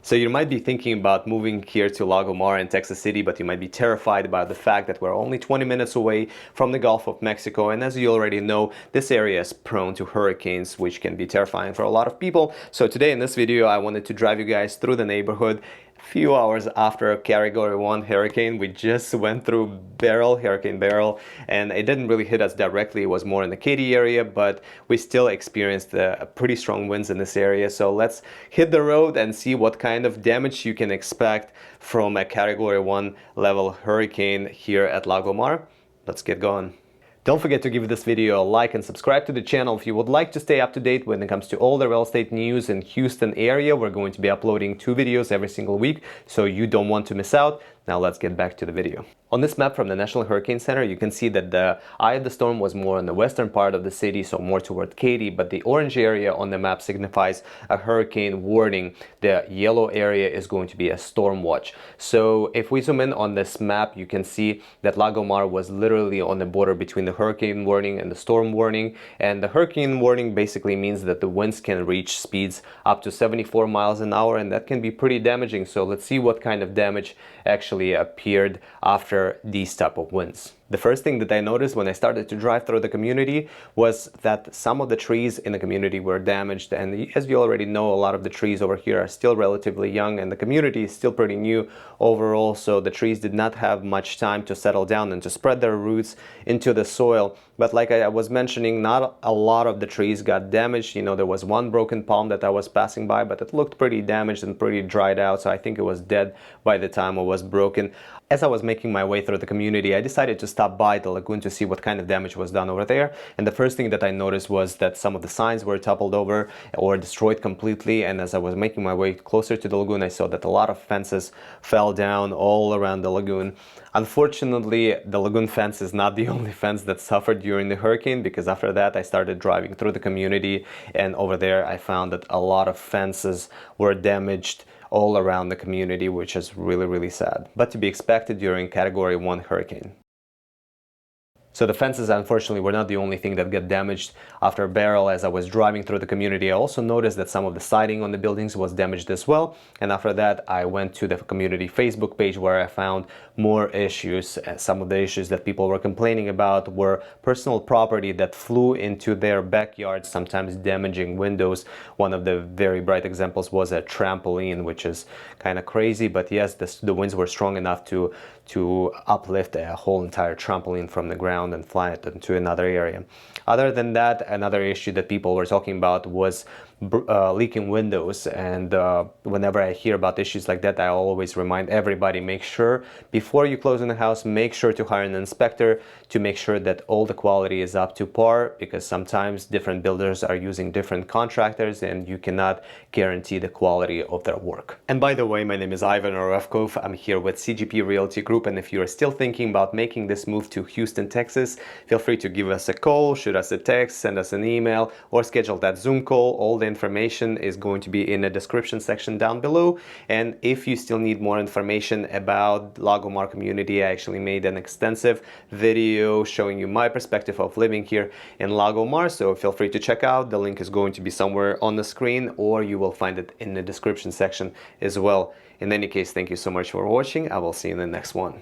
So you might be thinking about moving here to Lago Mar in Texas City, but you might be terrified about the fact that we're only 20 minutes away from the Gulf of Mexico. And as you already know, this area is prone to hurricanes, which can be terrifying for a lot of people. So today in this video, I wanted to drive you guys through the neighborhood. Few hours after Category 1 hurricane, we just went through Hurricane Beryl, and it didn't really hit us directly. It was more in the Katy area, but we still experienced pretty strong winds in this area. So let's hit the road and see what kind of damage you can expect from a Category 1 level hurricane here at Lago Mar. Let's get going. Don't forget to give this video a like and subscribe to the channel if you would like to stay up to date when it comes to all the real estate news in Houston area. We're going to be uploading 2 videos every single week, so you don't want to miss out. Now let's get back to the video. On this map from the National Hurricane Center, you can see that the eye of the storm was more in the western part of the city, so more toward Katy, but the orange area on the map signifies a hurricane warning. The yellow area is going to be a storm watch. So if we zoom in on this map, you can see that Lago Mar was literally on the border between the hurricane warning and the storm warning. And the hurricane warning basically means that the winds can reach speeds up to 74 miles an hour, and that can be pretty damaging. So let's see what kind of damage actually appeared after these type of winds. The first thing that I noticed when I started to drive through the community was that some of the trees in the community were damaged, and as you already know, a lot of the trees over here are still relatively young and the community is still pretty new overall, so the trees did not have much time to settle down and to spread their roots into the soil. But like I was mentioning, not a lot of the trees got damaged. You know, there was one broken palm that I was passing by, but it looked pretty damaged and pretty dried out, so I think it was dead by the time it was broken. As I was making my way through the community, I decided to stop by the lagoon to see what kind of damage was done over there. And the first thing that I noticed was that some of the signs were toppled over or destroyed completely. And as I was making my way closer to the lagoon, I saw that a lot of fences fell down all around the lagoon. Unfortunately, the lagoon fence is not the only fence that suffered during the hurricane, because after that I started driving through the community, and over there I found that a lot of fences were damaged all around the community, which is really sad, but to be expected during Category 1 hurricane. So the fences, unfortunately, were not the only thing that got damaged after Beryl. As I was driving through the community, I also noticed that some of the siding on the buildings was damaged as well. And after that, I went to the community Facebook page where I found more issues. Some of the issues that people were complaining about were personal property that flew into their backyards, sometimes damaging windows. One of the very bright examples was a trampoline, which is kind of crazy. But yes, the winds were strong enough to uplift a whole entire trampoline from the ground and fly it into another area. Other than that, another issue that people were talking about was leaking windows, and whenever I hear about issues like that, I always remind everybody, make sure before you close on the house, make sure to hire an inspector to make sure that all the quality is up to par, because sometimes different builders are using different contractors and you cannot guarantee the quality of their work. And by the way, my name is Ivan Orevkov. I'm here with CGP Realty Group, and if you're still thinking about making this move to Houston, Texas, feel free to give us a call, shoot us a text, send us an email, or schedule that Zoom call. All the information is going to be in the description section down below. And if you still need more information about Lago Mar community, I actually made an extensive video showing you my perspective of living here in Lago Mar, so feel free to check out. The link is going to be somewhere on the screen, or you will find it in the description section as well. In any case, thank you so much for watching. I will see you in the next one.